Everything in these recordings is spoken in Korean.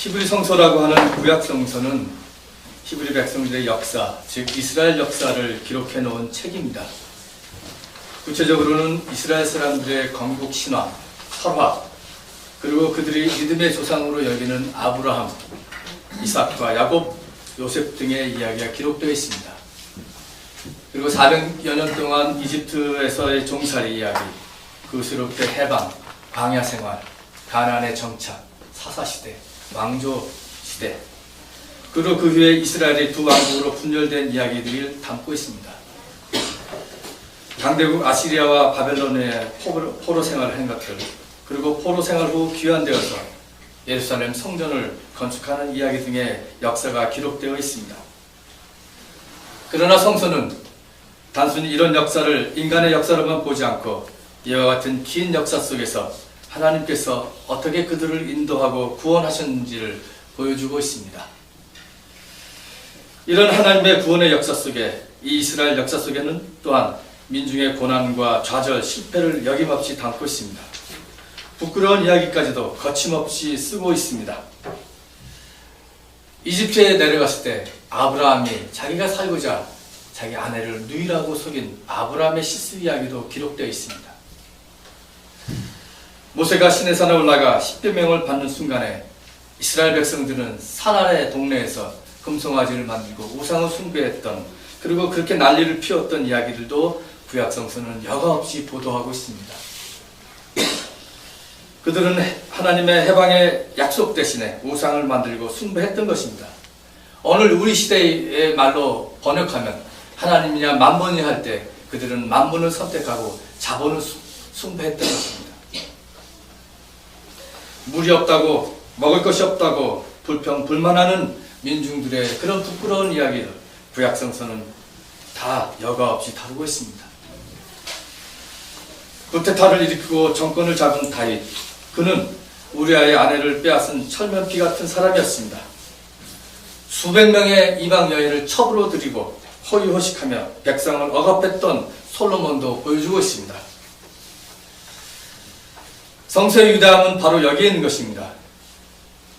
히브리 성서라고 하는 구약 성서는 히브리 백성들의 역사, 즉 이스라엘 역사를 기록해 놓은 책입니다. 구체적으로는 이스라엘 사람들의 건국 신화, 설화, 그리고 그들이 믿음의 조상으로 여기는 아브라함, 이삭과 야곱, 요셉 등의 이야기가 기록되어 있습니다. 그리고 400여 년 동안 이집트에서의 종살이 이야기, 그것으로부터 해방, 광야 생활, 가나안의 정착, 사사시대, 왕조시대, 그리고 그 후에 이스라엘이 두 왕국으로 분열된 이야기들을 담고 있습니다. 강대국 아시리아와 바벨론의 포로 생활을 한 것들, 그리고 포로 생활 후 귀환되어서 예루살렘 성전을 건축하는 이야기 등의 역사가 기록되어 있습니다. 그러나 성서는 단순히 이런 역사를 인간의 역사로만 보지 않고 이와 같은 긴 역사 속에서 하나님께서 어떻게 그들을 인도하고 구원하셨는지를 보여주고 있습니다. 이런 하나님의 구원의 역사 속에, 이 이스라엘 역사 속에는 또한 민중의 고난과 좌절, 실패를 여김없이 담고 있습니다. 부끄러운 이야기까지도 거침없이 쓰고 있습니다. 이집트에 내려갔을 때 아브라함이 자기가 살고자 자기 아내를 누이라고 속인 아브라함의 시스 이야기도 기록되어 있습니다. 모세가 시내산에 올라가 10계명을 받는 순간에 이스라엘 백성들은 산 아래 동네에서 금송아지를 만들고 우상을 숭배했던, 그리고 그렇게 난리를 피웠던 이야기들도 구약성서는 여과없이 보도하고 있습니다. 그들은 하나님의 해방의 약속 대신에 우상을 만들고 숭배했던 것입니다. 오늘 우리 시대의 말로 번역하면 하나님이냐 만몬이 할 때 그들은 만몬을 선택하고 자본을 숭배했던 것입니다. 물이 없다고, 먹을 것이 없다고 불평불만하는 민중들의 그런 부끄러운 이야기를 구약성서는 다 여과없이 다루고 있습니다. 구테타를 일으키고 정권을 잡은 다윗, 그는 우리아의 아내를 빼앗은 철면피 같은 사람이었습니다. 수백 명의 이방 여인을 첩으로 들이고 허위호식하며 백성을 억압했던 솔로몬도 보여주고 있습니다. 성서의 위대함은 바로 여기에 있는 것입니다.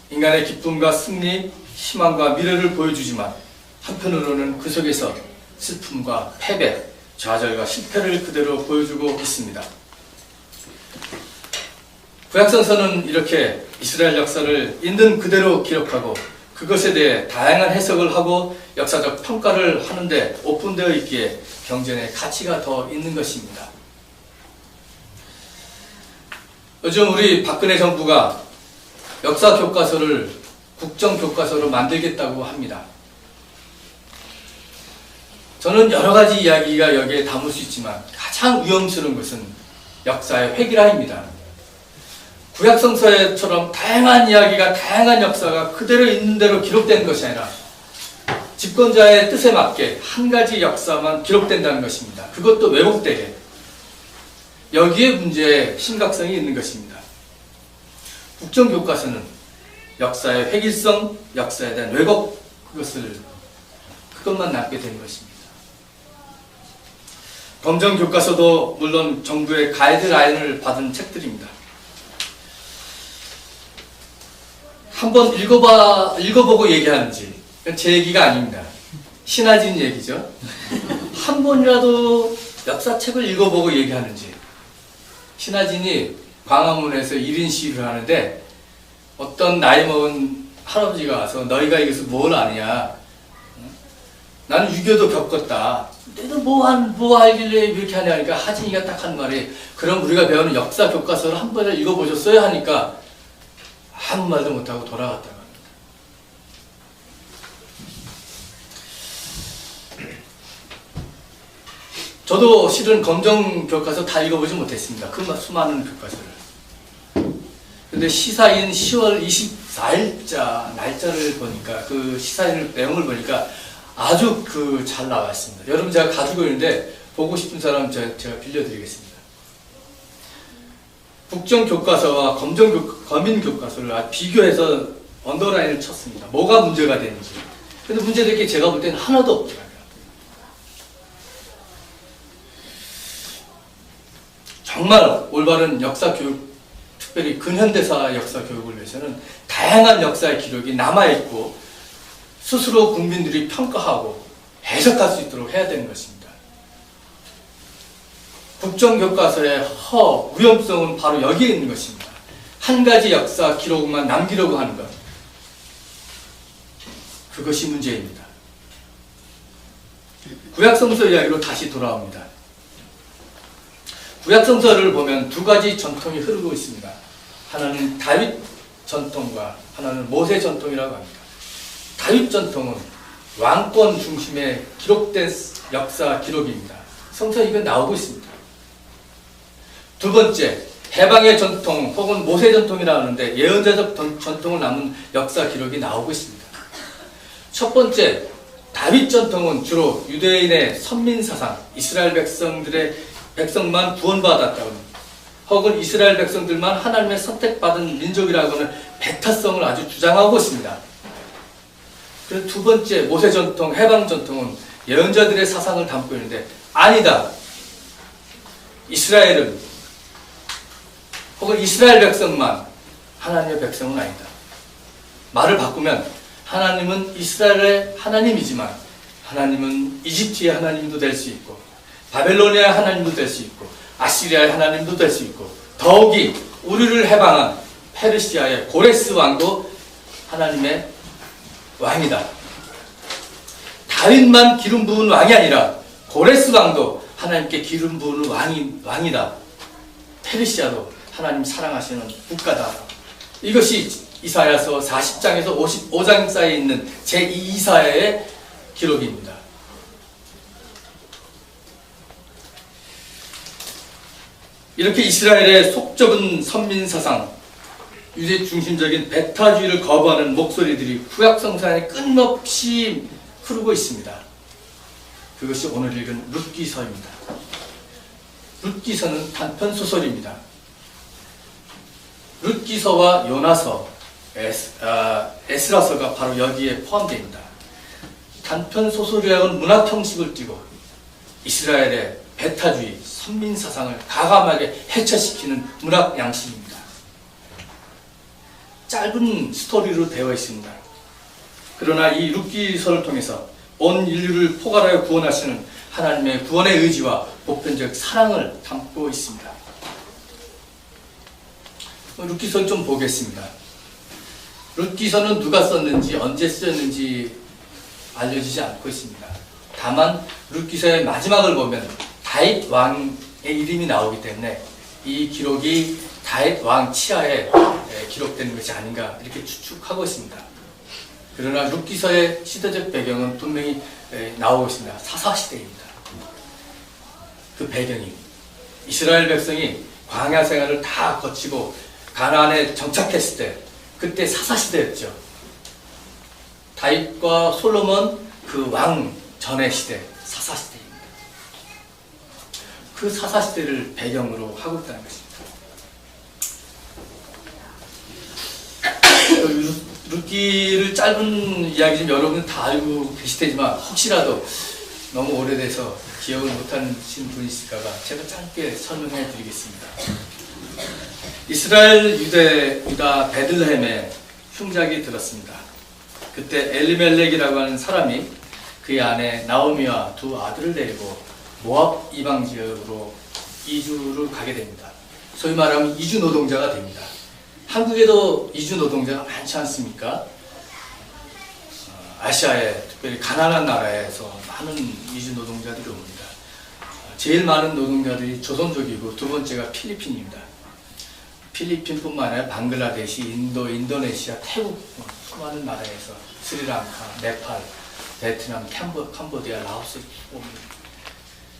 인간의 기쁨과 승리, 희망과 미래를 보여주지만 한편으로는 그 속에서 슬픔과 패배, 좌절과 실패를 그대로 보여주고 있습니다. 구약성서는 이렇게 이스라엘 역사를 있는 그대로 기록하고 그것에 대해 다양한 해석을 하고 역사적 평가를 하는데 오픈되어 있기에 경전의 가치가 더 있는 것입니다. 요즘 우리 박근혜 정부가 역사 교과서를 국정 교과서로 만들겠다고 합니다. 저는 여러 가지 이야기가 여기에 담을 수 있지만 가장 위험스러운 것은 역사의 획일화입니다. 구약성서처럼 다양한 이야기가, 다양한 역사가 그대로 있는 대로 기록된 것이 아니라 집권자의 뜻에 맞게 한 가지 역사만 기록된다는 것입니다. 그것도 왜곡되게. 여기에 문제의 심각성이 있는 것입니다. 국정교과서는 역사의 획일성, 역사에 대한 왜곡, 그것만 남게 되는 것입니다. 검정교과서도 물론 정부의 가이드라인을 받은 책들입니다. 한번 읽어보고 얘기하는지, 제 얘기가 아닙니다. 신하진 얘기죠. 한 번이라도 역사책을 읽어보고 얘기하는지. 신하진이 광화문에서 1인 시위를 하는데 어떤 나이 먹은 할아버지가 와서 너희가 여기서 뭘 아느냐. 나는 6.25도 겪었다. 너희들 뭐 알길래 이렇게 하냐니까 하진이가 딱 한 말이, 그럼 우리가 배우는 역사 교과서를 한 번에 읽어보셨어요? 하니까 아무 말도 못하고 돌아갔다고 합니다. 저도 실은 검정 교과서 다 읽어보지 못했습니다. 그 수많은 교과서를. 근데 시사인 10월 24일자 날짜를 보니까, 그 시사인 내용을 보니까 아주 잘 나와 있습니다. 여러분, 제가 가지고 있는데 보고 싶은 사람 제가 빌려드리겠습니다. 국정교과서와 검인교과서를 비교해서 언더라인을 쳤습니다. 뭐가 문제가 되는지. 근데 문제될 게 제가 볼 때는 하나도 없더라고요. 정말 올바른 역사교육, 특별히 근현대사 역사 교육을 위해서는 다양한 역사의 기록이 남아있고 스스로 국민들이 평가하고 해석할 수 있도록 해야 되는 것입니다. 국정교과서의 위험성은 바로 여기에 있는 것입니다. 한 가지 역사 기록만 남기려고 하는 것. 그것이 문제입니다. 구약성서 이야기로 다시 돌아옵니다. 구약성서를 보면 두 가지 전통이 흐르고 있습니다. 하나는 다윗 전통과 하나는 모세 전통이라고 합니다. 다윗 전통은 왕권 중심의 기록된 역사 기록입니다. 성서에 이건 나오고 있습니다. 두 번째, 해방의 전통 혹은 모세 전통이라고 하는데 예언자적 전통을 남은 역사 기록이 나오고 있습니다. 첫 번째, 다윗 전통은 주로 유대인의 선민사상, 이스라엘 백성만 구원받았다고 합니다. 혹은 이스라엘 백성들만 하나님의 선택받은 민족이라고 하는 배타성을 아주 주장하고 있습니다. 그리고 두 번째, 모세 전통, 해방 전통은 예언자들의 사상을 담고 있는데 아니다. 이스라엘은 혹은 이스라엘 백성만 하나님의 백성은 아니다. 말을 바꾸면 하나님은 이스라엘의 하나님이지만 하나님은 이집트의 하나님도 될 수 있고 바벨로니아의 하나님도 될 수 있고 아시리아의 하나님도 될 수 있고 더욱이 우리를 해방한 페르시아의 고레스 왕도 하나님의 왕이다. 다윗만 기름 부은 왕이 아니라 고레스 왕도 하나님께 기름 부은 왕이다. 페르시아도 하나님 사랑하시는 국가다. 이것이 이사야서 40장에서 55장 사이에 있는 제2이사야의 기록입니다. 이렇게 이스라엘의 속좁은 선민사상, 유대 중심적인 배타주의를 거부하는 목소리들이 구약성서 안에 끊임없이 흐르고 있습니다. 그것이 오늘 읽은 룻기서입니다. 룻기서는 단편소설입니다. 룻기서와 요나서, 에스라서가 바로 여기에 포함됩니다. 단편소설이라고는 문학 형식을 띠고 이스라엘의 배타주의, 선민사상을 가감하게 해체시키는 문학 양식입니다. 짧은 스토리로 되어 있습니다. 그러나 이 룻기서를 통해서 온 인류를 포괄하여 구원하시는 하나님의 구원의 의지와 보편적 사랑을 담고 있습니다. 룻기서를 좀 보겠습니다. 룻기서는 누가 썼는지 언제 쓰였는지 알려지지 않고 있습니다. 다만 룻기서의 마지막을 보면 다윗 왕의 이름이 나오기 때문에 이 기록이 다윗 왕 치하에 기록되는 것이 아닌가 이렇게 추측하고 있습니다. 그러나 룻기서의 시대적 배경은 분명히 나오고 있습니다. 사사시대입니다. 그 배경이 이스라엘 백성이 광야 생활을 다 거치고 가나안에 정착했을 때 그때 사사시대였죠. 다윗과 솔로몬 그 왕 전의 시대 사사시대입니다. 그 사사시대를 배경으로 하고 있다는 것입니다. 룻기를 짧은 이야기지만 여러분은 다 알고 계실 테지만 혹시라도 너무 오래돼서 기억을 못하신 분이 있을까봐 제가 짧게 설명해 드리겠습니다. 이스라엘 유다 베들레헴에 흉작이 들었습니다. 그때 엘리멜렉이라고 하는 사람이 그의 아내 나오미와 두 아들을 데리고 모압 이방 지역으로 이주를 가게 됩니다. 소위 말하면 이주 노동자가 됩니다. 한국에도 이주 노동자가 많지 않습니까? 아시아에 특별히 가난한 나라에서 많은 이주 노동자들이 옵니다. 제일 많은 노동자들이 조선족이고 두 번째가 필리핀입니다. 필리핀뿐만 아니라 방글라데시, 인도, 인도네시아, 태국 수많은 나라에서 스리랑카, 네팔, 베트남, 캄보디아, 라오스 옵니다.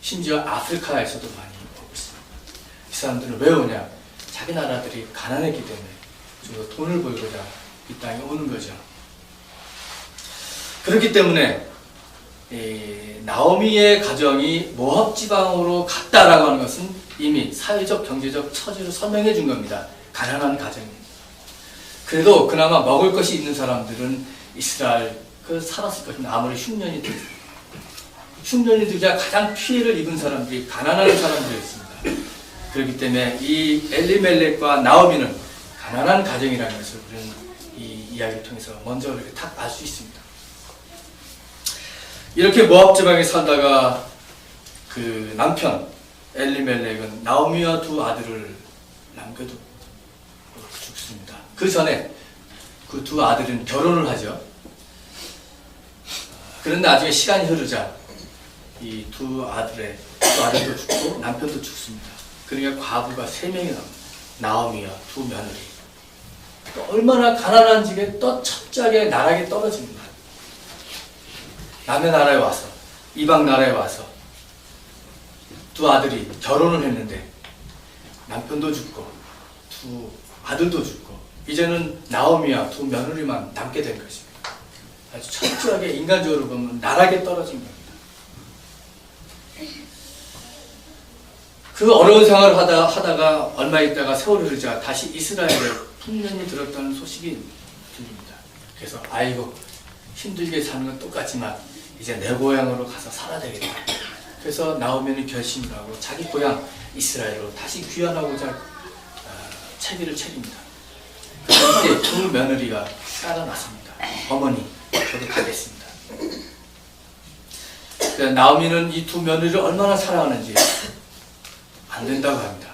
심지어 아프리카에서도 많이 오고 있습니다. 이 사람들은 왜 오냐? 자기 나라들이 가난했기 때문에 좀 돈을 벌고자 이 땅에 오는 거죠. 그렇기 때문에 나오미의 가정이 모압 지방으로 갔다라고 하는 것은 이미 사회적 경제적 처지를 설명해 준 겁니다. 가난한 가정입니다. 그래도 그나마 먹을 것이 있는 사람들은 이스라엘 살았을 것입니다. 아무리 흉년이들 중에 가장 피해를 입은 사람들이 가난한 사람들이었습니다. 그렇기 때문에 이 엘리멜렉과 나오미는 가난한 가정이라는 것을 우리는 이 이야기를 통해서 먼저 이렇게 딱 알 수 있습니다. 이렇게 모압 지방에 살다가 그 남편 엘리멜렉은 나오미와 두 아들을 남겨두고 죽습니다. 그 전에 그 두 아들은 결혼을 하죠. 그런데 나중에 시간이 흐르자 이 두 아들도 죽고 남편도 죽습니다. 그러니까 과부가 3명이 나옵니다. 나오미와 두 며느리. 또 얼마나 가난한 집에 또 첩작에 나락에 떨어집니다. 남의 나라에 와서, 이방 나라에 와서 두 아들이 결혼을 했는데 남편도 죽고 두 아들도 죽고 이제는 나오미와 두 며느리만 남게 된 것입니다. 아주 철저하게 인간적으로 보면 나락에 떨어진 겁니다. 그 어려운 생활을 하다가 얼마 있다가 세월이 흐르자 다시 이스라엘에 풍년이 들었다는 소식이 들립니다. 그래서 아이고 힘들게 사는 건 똑같지만 이제 내 고향으로 가서 살아야 되겠다. 그래서 나오미는 결심을 하고 자기 고향 이스라엘로 다시 귀환하고자 채비를 차립니다. 그때 두 며느리가 따라났습니다. 어머니, 저도 가겠습니다. 나오미는 이 두 며느리를 얼마나 사랑하는지 안 된다고 합니다.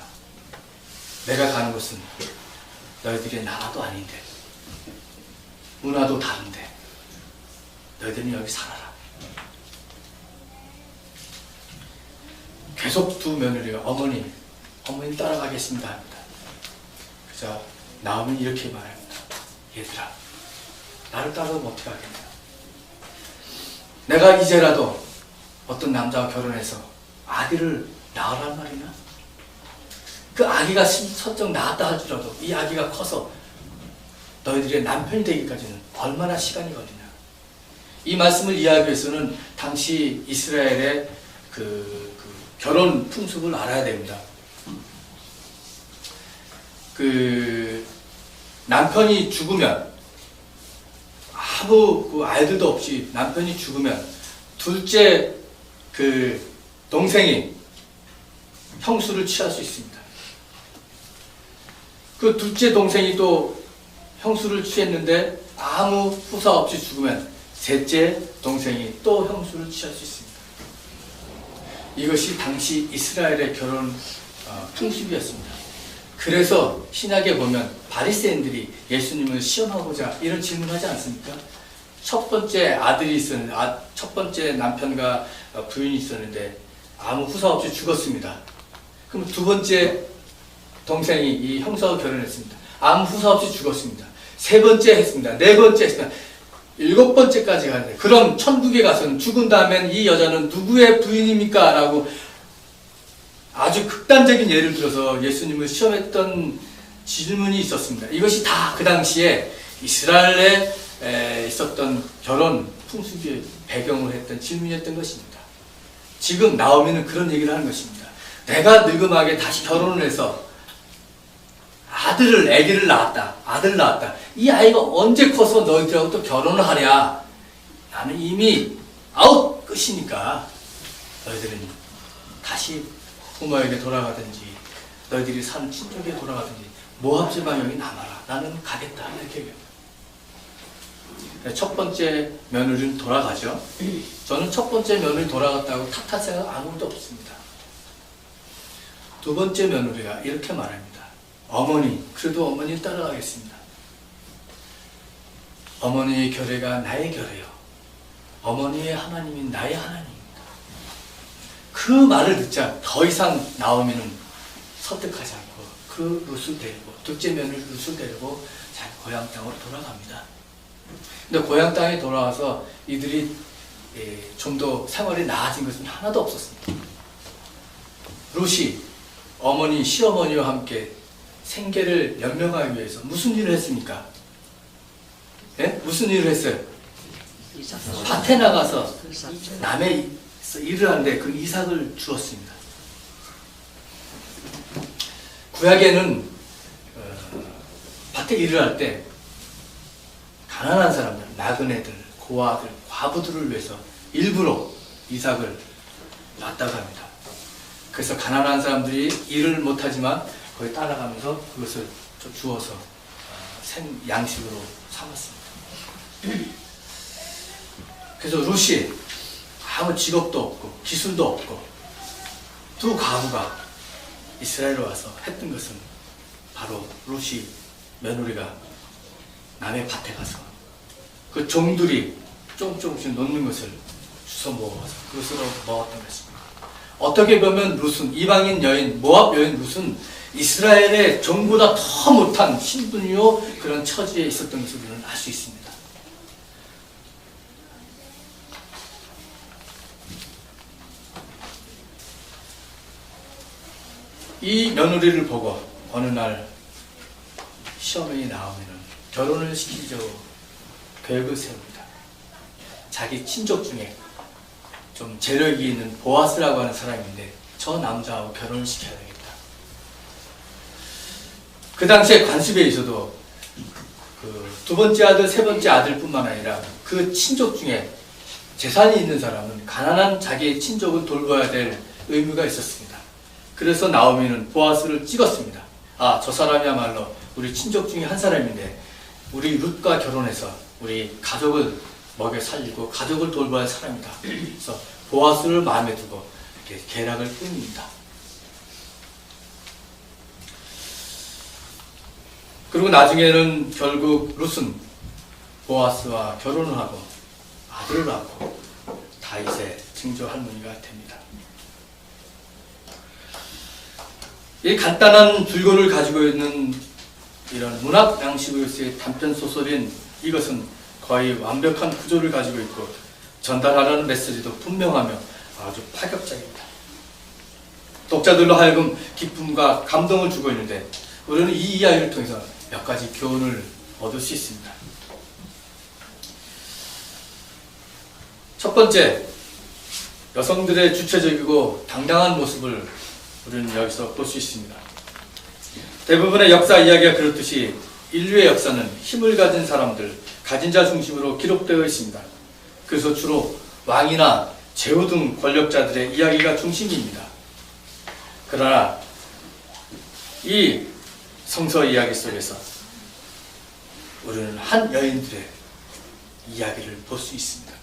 내가 가는 곳은 너희들의 나라도 아닌데 문화도 다른데 너희들은 여기 살아라. 계속 두 며느리가 어머니 따라가겠습니다 합니다. 그래서 나오미는 이렇게 말합니다. 얘들아, 나를 따라오면 어떻게 하겠냐. 내가 이제라도 어떤 남자와 결혼해서 아기를 낳으란 말이나? 그 아기가 설령 낳았다 할지라도 이 아기가 커서 너희들의 남편이 되기까지는 얼마나 시간이 걸리냐. 이 말씀을 이해하기 위해서는 당시 이스라엘의 그 결혼 풍습을 알아야 됩니다. 그 남편이 죽으면 아무 그 아이들도 없이 남편이 죽으면 둘째 그 동생이 형수를 취할 수 있습니다. 그 둘째 동생이 또 형수를 취했는데 아무 후사 없이 죽으면 셋째 동생이 또 형수를 취할 수 있습니다. 이것이 당시 이스라엘의 결혼 풍습이었습니다. 그래서 신약에 보면 바리새인들이 예수님을 시험하고자 이런 질문하지 않습니까? 첫 번째 아들이 있었는데 첫 번째 남편과 부인이 있었는데 아무 후사 없이 죽었습니다. 그럼 두 번째 동생이 이 형사와 결혼했습니다. 아무 후사 없이 죽었습니다. 세 번째 했습니다. 네 번째 했습니다. 7번째까지 가는데 그럼 천국에 가서는 죽은 다음엔 이 여자는 누구의 부인입니까? 라고 아주 극단적인 예를 들어서 예수님을 시험했던 질문이 있었습니다. 이것이 다 그 당시에 이스라엘에 있었던 결혼 풍습의 배경을 했던 질문이었던 것입니다. 지금 나오미는 그런 얘기를 하는 것입니다. 내가 늙음하게 다시 결혼을 해서 아기를 낳았다. 아들을 낳았다. 이 아이가 언제 커서 너희들하고 또 결혼을 하랴. 나는 이미 아웃 끝이니까 너희들은 다시 부모에게 돌아가든지 너희들이 사는 친족에 돌아가든지 모압 지방 여기 남아라. 나는 가겠다. 이렇게 얘기합니다. 첫 번째 며느리는 돌아가죠. 저는 첫 번째 며느리 돌아갔다고 탓할 생각 아무것도 없습니다. 두 번째 며느리가 이렇게 말합니다. 어머니, 그래도 어머니 따라가겠습니다. 어머니의 결례가 나의 결례요. 어머니의 하나님이 나의 하나님입니다. 그 말을 듣자 더 이상 나오미는 설득하지 않고 그 룻을 데리고 둘째 며느리 룻을 데리고 자기 고향 땅으로 돌아갑니다. 근데 고향 땅에 돌아와서 이들이 좀 더 생활이 나아진 것은 하나도 없었습니다. 룻이 어머니, 시어머니와 함께 생계를 연명하기 위해서 무슨 일을 했습니까? 예? 무슨 일을 했어요? 밭에 나가서 남의 일을 하는데 그 이삭을 주었습니다. 구약에는 밭에 일을 할 때 가난한 사람들, 나그네들, 고아들, 과부들을 위해서 일부러 이삭을 놨다고 합니다. 그래서 가난한 사람들이 일을 못하지만 거기 따라가면서 그것을 좀 주어서 양식으로 삼았습니다. 그래서 룻이 아무 직업도 없고 기술도 없고 두 과부가 이스라엘에 와서 했던 것은 바로 룻이 며느리가 남의 밭에 가서 그 종들이 조금씩 놓는 것을 주워 먹어서 그것으로 먹었던 것입니다. 어떻게 보면 룻은 이방인 여인, 모압 여인 룻은 이스라엘의 종보다 더 못한 신분이요 그런 처지에 있었던 것을 우리는 알 수 있습니다. 이 며느리를 보고 어느 날 시어머니 나오면은 결혼을 시키려고 계획을 세웁니다. 자기 친족 중에 좀 재력이 있는 보아스라고 하는 사람인데 저 남자하고 결혼을 시켜야 되겠다. 그 당시에 관습에 있어도 그 두 번째 아들, 세 번째 아들뿐만 아니라 그 친족 중에 재산이 있는 사람은 가난한 자기의 친족을 돌봐야 될 의무가 있었습니다. 그래서 나오미는 보아스를 찍었습니다. 아, 저 사람이야말로 우리 친족 중에 한 사람인데 우리 룻과 결혼해서 우리 가족을 먹여 살리고 가족을 돌봐야 할 사람이다. 그래서 보아스를 마음에 두고 이렇게 계략을 꾸밉니다. 그리고 나중에는 결국 룻은 보아스와 결혼을 하고 아들을 낳고 다윗의 증조 할머니가 됩니다. 이 간단한 줄거리를 가지고 있는 이런 문학 양식으로서의 단편 소설인 이것은 거의 완벽한 구조를 가지고 있고 전달하려는 메시지도 분명하며 아주 파격적입니다. 독자들로 하여금 기쁨과 감동을 주고 있는데 우리는 이 이야기를 통해서 몇 가지 교훈을 얻을 수 있습니다. 첫 번째, 여성들의 주체적이고 당당한 모습을 우리는 여기서 볼 수 있습니다. 대부분의 역사 이야기가 그렇듯이 인류의 역사는 힘을 가진 사람들, 가진 자 중심으로 기록되어 있습니다. 그래서 주로 왕이나 제후 등 권력자들의 이야기가 중심입니다. 그러나 이 성서 이야기 속에서 우리는 한 여인들의 이야기를 볼 수 있습니다.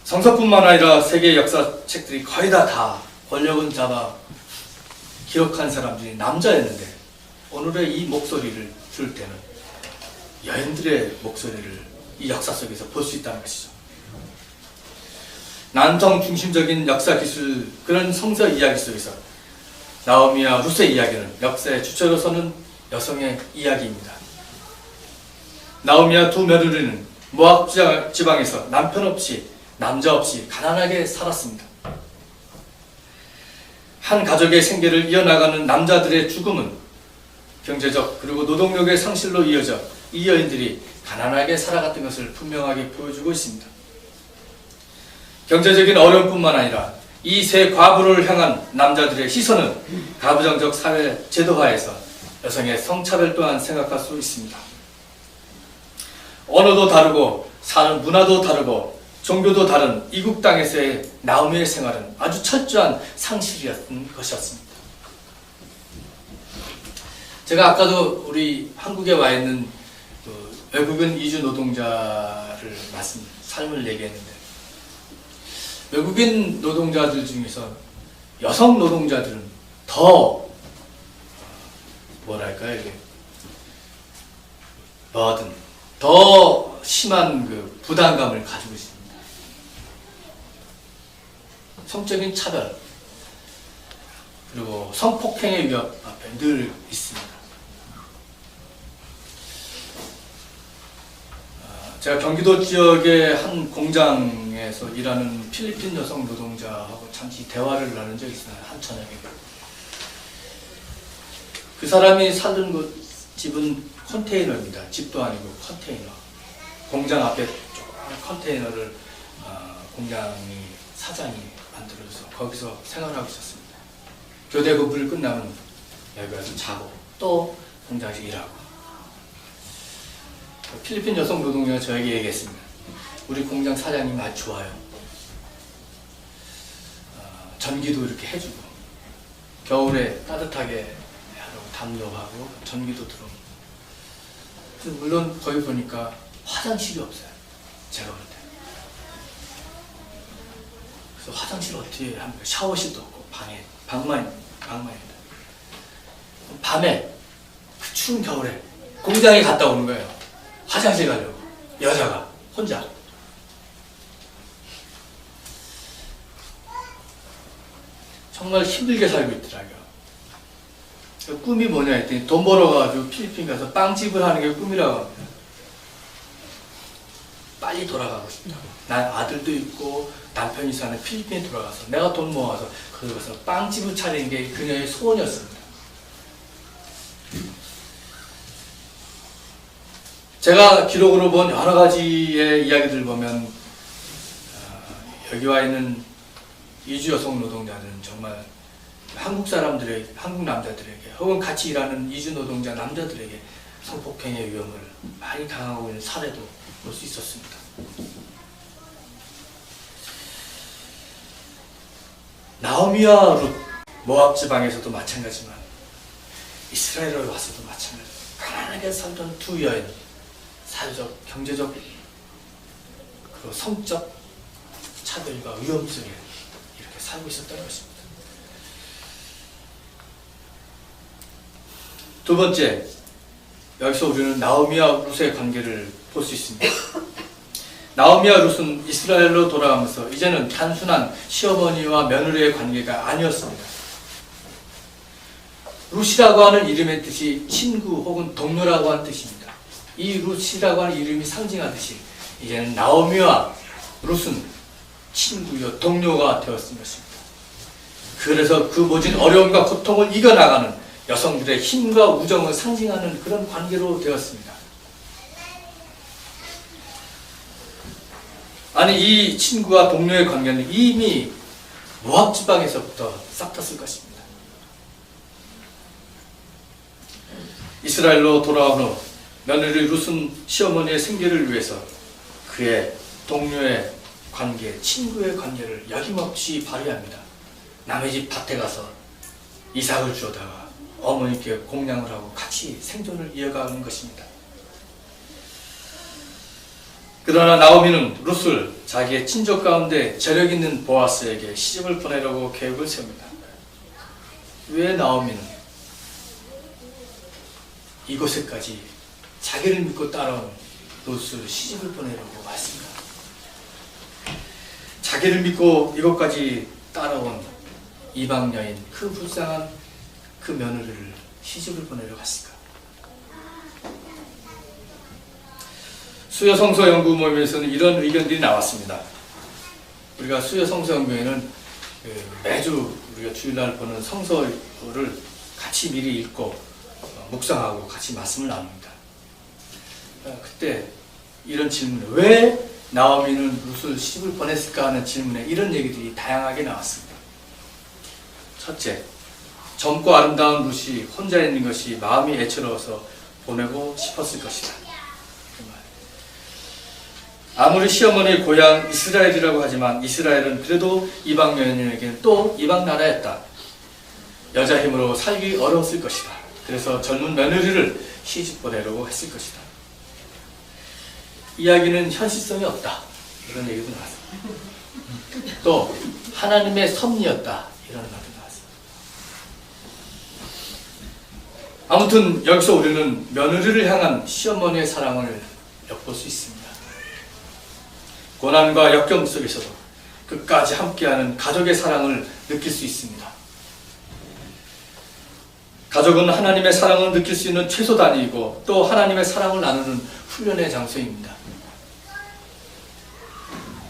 성서뿐만 아니라 세계 역사책들이 거의 다 권력은 잡아 기록한 사람들이 남자였는데 오늘의 이 목소리를 들을 때는 여인들의 목소리를 이 역사 속에서 볼 수 있다는 것이죠. 남성 중심적인 역사 기술 그런 성서 이야기 속에서 나오미와 룻의 이야기는 역사의 주체로 서는 여성의 이야기입니다. 나오미와 두 며느리는 모압 지방에서 남편 없이 남자 없이 가난하게 살았습니다. 한 가족의 생계를 이어나가는 남자들의 죽음은 경제적 그리고 노동력의 상실로 이어져 이 여인들이 가난하게 살아갔던 것을 분명하게 보여주고 있습니다. 경제적인 어려움뿐만 아니라 이 세 과부를 향한 남자들의 시선은 가부장적 사회 제도화에서 여성의 성차별 또한 생각할 수 있습니다. 언어도 다르고 사는 문화도 다르고 종교도 다른 이국 땅에서의 나오미의 생활은 아주 철저한 상실이었던 것이었습니다. 제가 아까도 우리 한국에 와 있는 외국인 이주 노동자를 삶을 얘기했는데 외국인 노동자들 중에서 여성 노동자들은 더 뭐랄까요, 이게 더 심한 그 부담감을 가지고 있습니다. 성적인 차별 그리고 성폭행의 위협 앞에 늘 있습니다. 제가 경기도 지역의 한 공장에서 일하는 필리핀 여성 노동자하고 잠시 대화를 나눈 적이 있어요. 한 저녁에. 그 사람이 살던 그 집은 컨테이너입니다. 집도 아니고 컨테이너. 공장 앞에 조그마한 컨테이너를 공장이 사장이 만들어서 거기서 생활하고 있었습니다. 교대 근무를 끝나면 여기 가서 자고 또 공장에서 일하고. 필리핀 여성 노동자가 저에게 얘기했습니다. 우리 공장 사장님 아주 좋아요. 전기도 이렇게 해주고 겨울에 따뜻하게 하라고 담요하고 전기도 들어오고. 물론 거기 보니까 화장실이 없어요. 제가 볼 때. 그래서 화장실 어떻게 합니까? 샤워실도 없고 방만입니다. 밤에 그 추운 겨울에 공장에 갔다 오는 거예요. 화장실 가려고. 여자가 혼자. 정말 힘들게 살고 있더라고요. 그 꿈이 뭐냐 했더니 돈 벌어가지고 필리핀 가서 빵집을 하는 게 꿈이라고 합니다. 빨리 돌아가고 싶다. 난 아들도 있고 남편이 사는 필리핀에 돌아가서 내가 돈 모아서 거기 가서 빵집을 차리는 게 그녀의 소원이었습니다. 제가 기록으로 본 여러 가지의 이야기들 보면 여기 와 있는 이주 여성 노동자들은 정말 한국 사람들에게, 한국 남자들에게 혹은 같이 일하는 이주 노동자 남자들에게 성폭행의 위험을 많이 당하고 있는 사례도 볼 수 있었습니다. 나오미와 룻, 모압 지방에서도 마찬가지지만 이스라엘에 와서도 마찬가지. 가난하게 살던 두 여인, 사회적, 경제적, 그리고 성적 차별과 위험 속에 이렇게 살고 있었다는 것입니다. 두 번째, 여기서 우리는 나오미와 룻의 관계를 볼 수 있습니다. 나오미와 룻은 이스라엘로 돌아가면서 이제는 단순한 시어머니와 며느리의 관계가 아니었습니다. 룻이라고 하는 이름의 뜻이 친구 혹은 동료라고 하는 뜻입니다. 이 룻이라고 하는 이름이 상징하듯이 이제는 나오미와 룻은 친구요 동료가 되었던 것입니다. 그래서 그 모진 어려움과 고통을 이겨나가는 여성들의 힘과 우정을 상징하는 그런 관계로 되었습니다. 아니 이 친구와 동료의 관계는 이미 모압 지방에서부터 싹 텄을 것입니다. 이스라엘로 돌아온 후 며느리 룻은 시어머니의 생계를 위해서 그의 동료의 관계, 친구의 관계를 여김없이 발휘합니다. 남의 집 밭에 가서 이삭을 주워다가 어머니께 공양을 하고 같이 생존을 이어가는 것입니다. 그러나 나오미는 룻을 자기의 친족 가운데 재력 있는 보아스에게 시집을 보내려고 계획을 세웁니다. 왜 나오미는 이곳에까지 자기를 믿고 따라온 룻을 시집을 보내려고 왔습니다. 자기를 믿고 이곳까지 따라온 이방 여인, 그 불쌍한 그 며느리를 시집을 보내려고 갔을까? 수요성서 연구 모임에서는 이런 의견들이 나왔습니다. 우리가 수요성서 연구에는 매주 우리가 주일날 보는 성서를 같이 미리 읽고 묵상하고 같이 말씀을 나눕니다. 그때 이런 질문, 왜 나오미는 룻을 시집을 보냈을까 하는 질문에 이런 얘기들이 다양하게 나왔습니다. 첫째, 젊고 아름다운 룻이 혼자 있는 것이 마음이 애처로워서 보내고 싶었을 것이다. 아무리 시어머니의 고향 이스라엘이라고 하지만 이스라엘은 그래도 이방 여인에게는 또 이방 나라였다. 여자 힘으로 살기 어려웠을 것이다. 그래서 젊은 며느리를 시집 보내려고 했을 것이다. 이야기는 현실성이 없다. 이런 얘기도 나왔습니다. 또 하나님의 섭리였다. 이런 말도 나왔습니다. 아무튼 여기서 우리는 며느리를 향한 시어머니의 사랑을 엿볼 수 있습니다. 고난과 역경 속에서도 끝까지 함께하는 가족의 사랑을 느낄 수 있습니다. 가족은 하나님의 사랑을 느낄 수 있는 최소 단위이고 또 하나님의 사랑을 나누는 훈련의 장소입니다.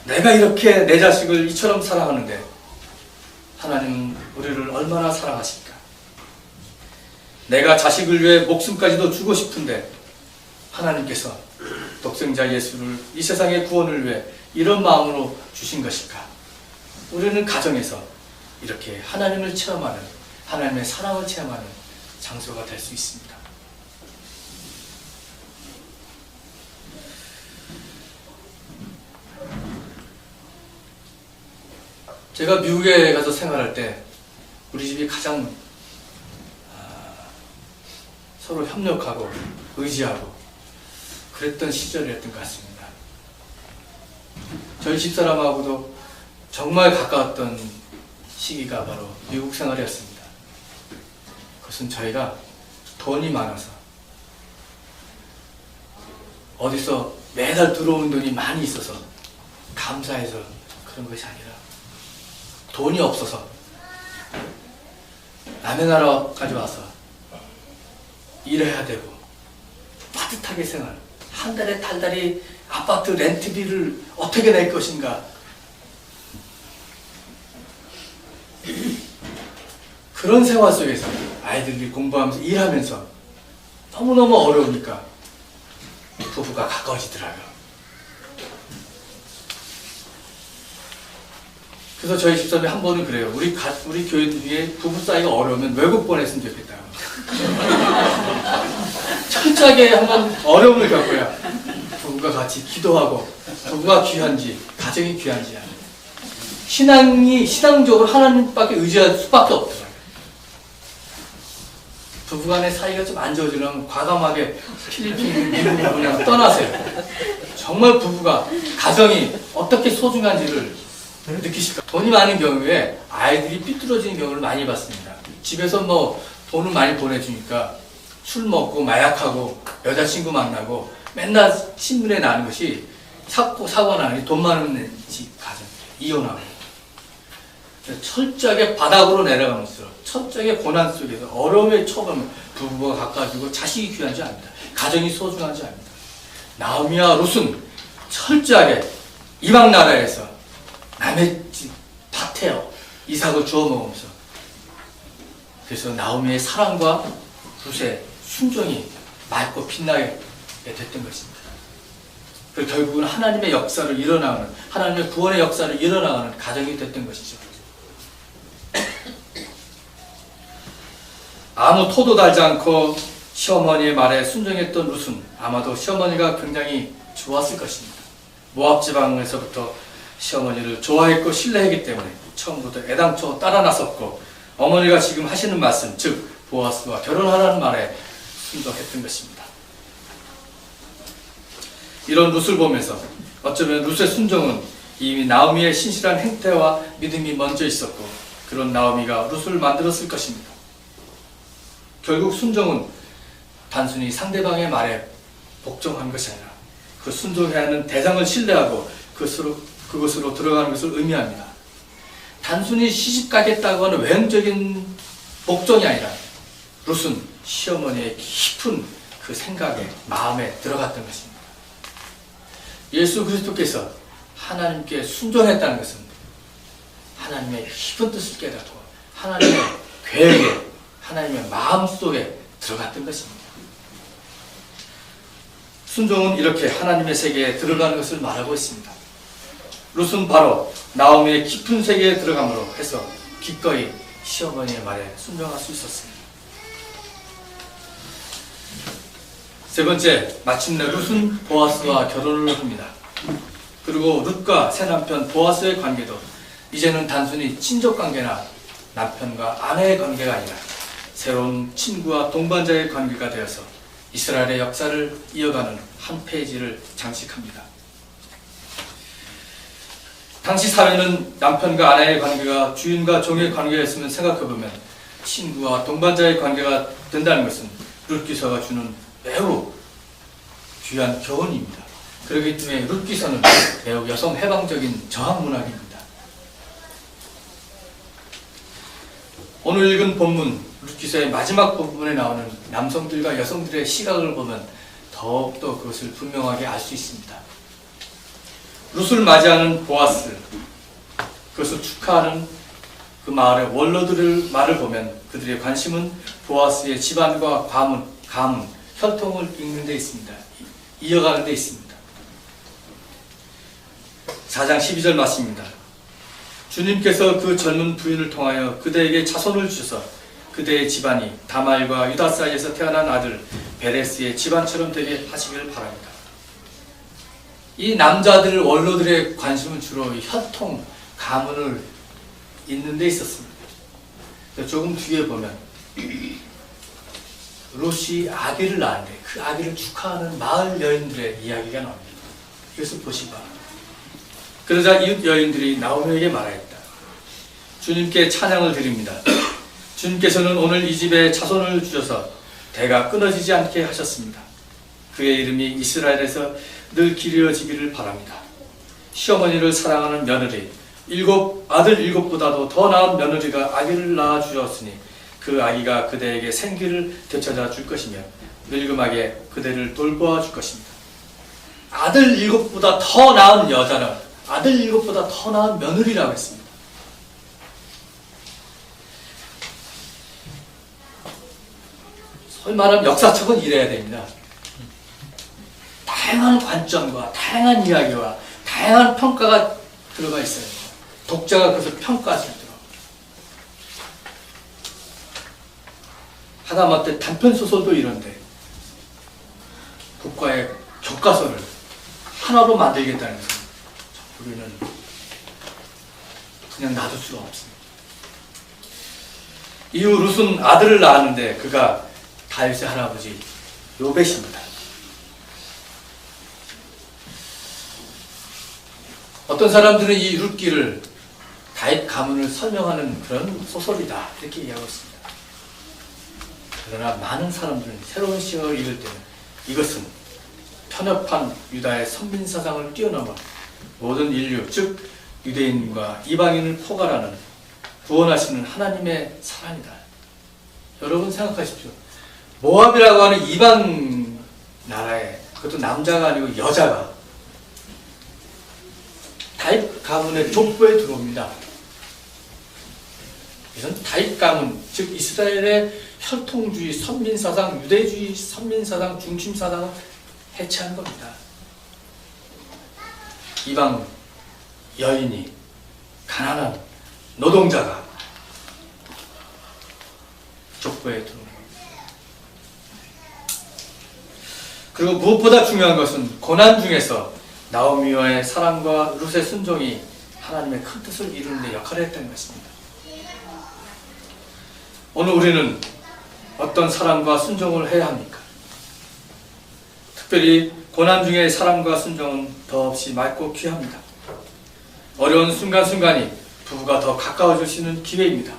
내가 이렇게 내 자식을 이처럼 사랑하는데 하나님은 우리를 얼마나 사랑하실까? 내가 자식을 위해 목숨까지도 주고 싶은데 하나님께서 독생자 예수를 이 세상의 구원을 위해 이런 마음으로 주신 것일까? 우리는 가정에서 이렇게 하나님을 체험하는, 하나님의 사랑을 체험하는 장소가 될 수 있습니다. 제가 미국에 가서 생활할 때 우리 집이 가장 서로 협력하고 의지하고 그랬던 시절이었던 것 같습니다. 저희 집사람하고도 정말 가까웠던 시기가 바로 미국 생활이었습니다. 그것은 저희가 돈이 많아서 어디서 매달 들어오는 돈이 많이 있어서 감사해서 그런 것이 아니라 돈이 없어서 남의 나라까지 와서 일해야 되고 빠듯하게 생활, 한 달에 달달이 아파트 렌트비를 어떻게 낼 것인가, 그런 생활 속에서 아이들이 공부하면서 일하면서 너무너무 어려우니까 부부가 가까워지더라고요. 그래서 저희 집사람이 한 번은 그래요. 우리 교회 중에 부부 사이가 어려우면 외국 보냈으면 좋겠다. 철저하게 한번 어려움을 겪어야 부부가 같이 기도하고, 부부가 귀한지 가정이 귀한지, 신앙적으로 하나님밖에 의지할 수밖에 없더라고요. 부부간의 사이가 좀 안 좋아지려면 과감하게 필리핀, 미국으로 그냥 떠나세요. 정말 부부가, 가정이 어떻게 소중한지를 느끼실까. 돈이 많은 경우에 아이들이 삐뚤어지는 경우를 많이 봤습니다. 집에서 뭐 돈을 많이 보내주니까 술 먹고 마약하고 여자친구 만나고 맨날 신문에 나는 것이 사고 나는 돈 많은 집 가정 이혼하고, 철저하게 바닥으로 내려가면서 철저하게 고난 속에서 어려움에 처하면 부부가 가까워지고 자식이 귀한지 압니다. 가정이 소중한지 압니다. 나오미와 룻은 철저하게 이방 나라에서 남의 집 밭에 이삭을 주워 먹으면서, 그래서 나오미의 사랑과 룻의 순종이 맑고 빛나게 됐던 것입니다. 그리고 결국은 하나님의 역사를 일어나가는, 하나님의 구원의 역사를 일어나가는 가정이 됐던 것이죠. 아무 토도 달지 않고 시어머니의 말에 순종했던 룻은 아마도 시어머니가 굉장히 좋았을 것입니다. 모압 지방에서부터 시어머니를 좋아했고 신뢰했기 때문에 처음부터 애당초 따라 나섰고, 어머니가 지금 하시는 말씀, 즉 보아스와 결혼하라는 말에 순종했던 것입니다. 이런 룻을 보면서 어쩌면 룻의 순종은 이미 나오미의 신실한 행태와 믿음이 먼저 있었고, 그런 나오미가 룻을 만들었을 것입니다. 결국 순종은 단순히 상대방의 말에 복종한 것이 아니라 그 순종해야 하는 대상을 신뢰하고 그것으로 들어가는 것을 의미합니다. 단순히 시집가겠다고 하는 외형적인 복종이 아니라 룻은 시어머니의 깊은 그 생각에, 마음에 들어갔던 것입니다. 예수 그리스도께서 하나님께 순종했다는 것은 하나님의 깊은 뜻을 깨닫고 하나님의 계획에, 하나님의 마음속에 들어갔던 것입니다. 순종은 이렇게 하나님의 세계에 들어가는 것을 말하고 있습니다. 룻은 바로 나오미의 깊은 세계에 들어감으로 해서 기꺼이 시어머니의 말에 순종할 수 있었습니다. 세 번째, 마침내 룻은 보아스와 결혼을 합니다. 그리고 룻과 새 남편 보아스의 관계도 이제는 단순히 친족 관계나 남편과 아내의 관계가 아니라 새로운 친구와 동반자의 관계가 되어서 이스라엘의 역사를 이어가는 한 페이지를 장식합니다. 당시 사회는 남편과 아내의 관계가 주인과 종의 관계였으면 생각해보면 친구와 동반자의 관계가 된다는 것은 룻기서가 주는 매우 귀한 교훈입니다. 그렇기 때문에 룻기서는 매우 여성 해방적인 저항 문학입니다. 오늘 읽은 본문 룻기서의 마지막 부분에 나오는 남성들과 여성들의 시각을 보면 더욱더 그것을 분명하게 알 수 있습니다. 룻을 맞이하는 보아스, 그것을 축하하는 그 마을의 원로들의 말을 보면 그들의 관심은 보아스의 집안과 가문, 혈통을 읽는 데 있습니다. 이어가는 데 있습니다. 4장 12절 말씀입니다. 주님께서 그 젊은 부인을 통하여 그대에게 자손을 주셔서 그대의 집안이 다말과 유다 사이에서 태어난 아들 베레스의 집안처럼 되게 하시기를 바랍니다. 이 남자들 원로들의 관심은 주로 혈통, 가문을 잇는 데 있었습니다. 조금 뒤에 보면 룻이 아기를 낳았는데 그 아기를 축하하는 마을 여인들의 이야기가 나옵니다. 이것을 보시기 바랍니다. 그러자 이웃 여인들이 나오미에게 말하였다. 주님께 찬양을 드립니다. 주님께서는 오늘 이 집에 자손을 주셔서 대가 끊어지지 않게 하셨습니다. 그의 이름이 이스라엘에서 늘 기리어지기를 바랍니다. 시어머니를 사랑하는 며느리, 아들 7보다도 더 나은 며느리가 아기를 낳아 주었으니 그 아기가 그대에게 생기를 되찾아 줄 것이며 늙음하게 그대를 돌보아 줄 것입니다. 아들 7보다 더 나은 여자는 아들 7보다 더 나은 며느리라고 했습니다. 소위 말하면 역사책은 이래야 됩니다. 다양한 관점과 다양한 이야기와 다양한 평가가 들어가 있어요. 독자가 그것을 평가할 수 있도록. 하다못해 단편소설도 이런데 국가의 교과서를 하나로 만들겠다는 것은 우리는 그냥 놔둘 수가 없습니다. 이후 룻은 아들을 낳았는데 그가 다윗의 할아버지 요벳입니다. 어떤 사람들은 이 룻기를 다윗 가문을 설명하는 그런 소설이다 이렇게 이야기하고 있습니다. 그러나 많은 사람들은 새로운 시각을 읽을 때는 이것은 편협한 유다의 선민사상을 뛰어넘어 모든 인류, 즉 유대인과 이방인을 포괄하는 구원하시는 하나님의 사랑이다. 여러분 생각하십시오. 모압이라고 하는 이방 나라에, 그것도 남자가 아니고 여자가 다윗 가문의 족보에 들어옵니다. 이것은 다윗 가문, 즉 이스라엘의 혈통주의, 선민사상, 유대주의, 선민사상, 중심사상을 해체한 겁니다. 이방 여인이, 가난한 노동자가 족보에 들어옵니다. 그리고 무엇보다 중요한 것은 고난 중에서 나오미와의 사랑과 룻의 순종이 하나님의 큰 뜻을 이루는 데 역할을 했다는 것입니다. 오늘 우리는 어떤 사랑과 순종을 해야 합니까? 특별히 고난 중의 사랑과 순종은 더없이 맑고 귀합니다. 어려운 순간순간이 부부가 더 가까워질 수 있는 기회입니다.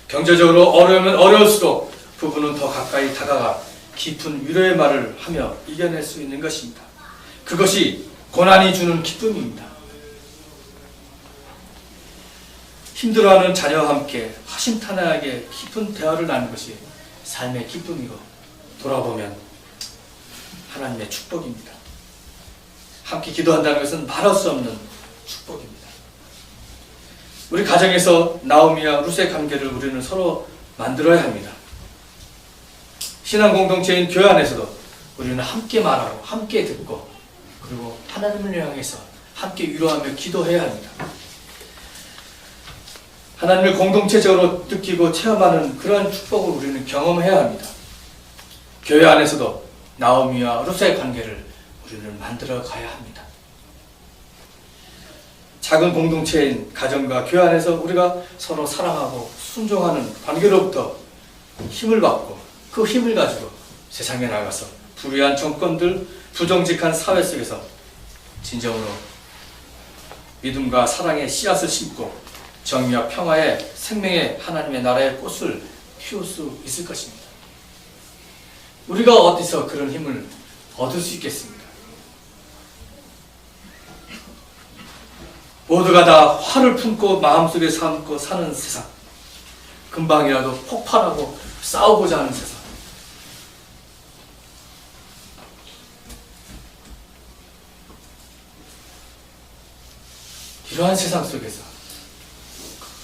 경제적으로 어려우면 어려울수록 부부는 더 가까이 다가가 깊은 위로의 말을 하며 이겨낼 수 있는 것입니다. 그것이 고난이 주는 기쁨입니다. 힘들어하는 자녀와 함께 허심탄회하게 깊은 대화를 나누는 것이 삶의 기쁨이고 돌아보면 하나님의 축복입니다. 함께 기도한다는 것은 말할 수 없는 축복입니다. 우리 가정에서 나오미와 룻의 관계를 우리는 서로 만들어야 합니다. 신앙 공동체인 교회 안에서도 우리는 함께 말하고 함께 듣고 그리고 하나님을 향해서 함께 위로하며 기도해야 합니다. 하나님을 공동체적으로 느끼고 체험하는 그러한 축복을 우리는 경험해야 합니다. 교회 안에서도 나오미와 룻의 관계를 우리는 만들어 가야 합니다. 작은 공동체인 가정과 교회 안에서 우리가 서로 사랑하고 순종하는 관계로부터 힘을 받고 그 힘을 가지고 세상에 나가서 불의한 정권들, 부정직한 사회 속에서 진정으로 믿음과 사랑의 씨앗을 심고 정의와 평화의 생명의 하나님의 나라의 꽃을 피울 수 있을 것입니다. 우리가 어디서 그런 힘을 얻을 수 있겠습니까? 모두가 다 화를 품고 마음속에 삼고 사는 세상, 금방이라도 폭발하고 싸우고자 하는 세상, 이러한 세상 속에서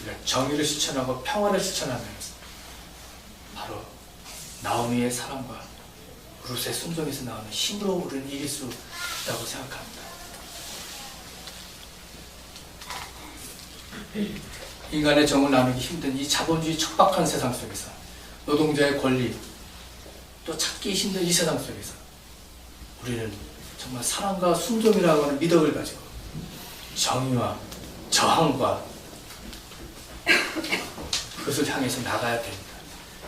우리가 정의를 실천하고 평화를 실천하는 것은 바로 나오미의 사랑과 룻의 순종에서 나오는 힘으로 우리는 이길 수 있다고 생각합니다. 인간의 정을 나누기 힘든 이 자본주의 척박한 세상 속에서 노동자의 권리 또 찾기 힘든 이 세상 속에서 우리는 정말 사랑과 순종이라고 하는 미덕을 가지고 정의와 저항과 그것을 향해서 나가야 됩니다.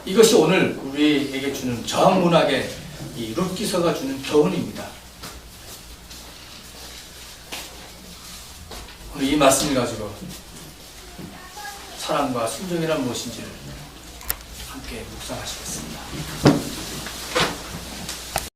이것이 오늘 우리에게 주는 저항 문학의 이 룻기서가 주는 교훈입니다. 오늘 이 말씀을 가지고 사랑과 순종이란 무엇인지를 함께 묵상하시겠습니다.